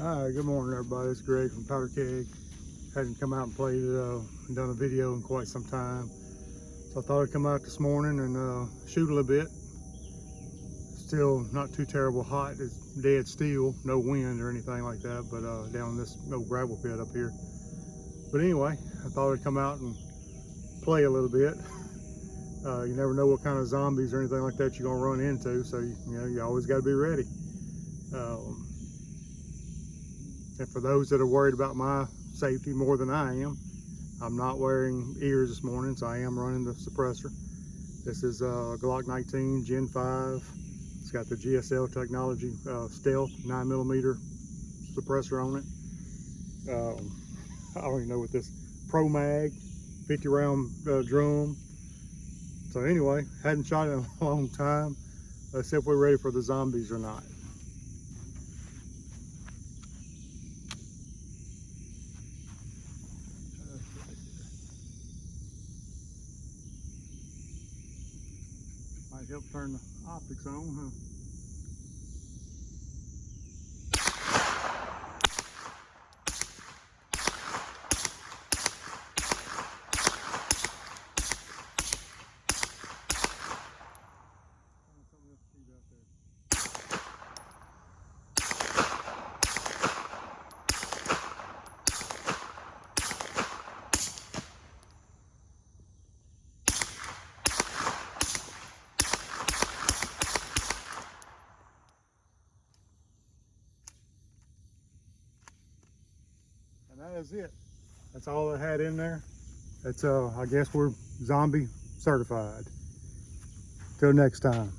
Hi, good morning everybody. It's Greg from Powder Keg. Hadn't come out and played and done a video in quite some time. So I thought I'd come out this morning and shoot a little bit. Still not too terrible hot. It's dead still, no wind or anything like that, but down this old gravel pit up here. But anyway, I thought I'd come out and play a little bit. You never know what kind of zombies or anything like that you're gonna run into, so you always got to be ready. And for those that are worried about my safety more than I am, I'm not wearing ears this morning, so I am running the suppressor. This is a Glock 19 Gen 5. It's got the GSL technology Stealth 9mm suppressor on it. I don't even know what this Pro Mag 50 round drum. So anyway, hadn't shot in a long time. Let's see if we're ready for the zombies or not. Might help turn the optics on, huh? And that is it. That's all I had in there. That's I guess we're zombie certified. Till next time.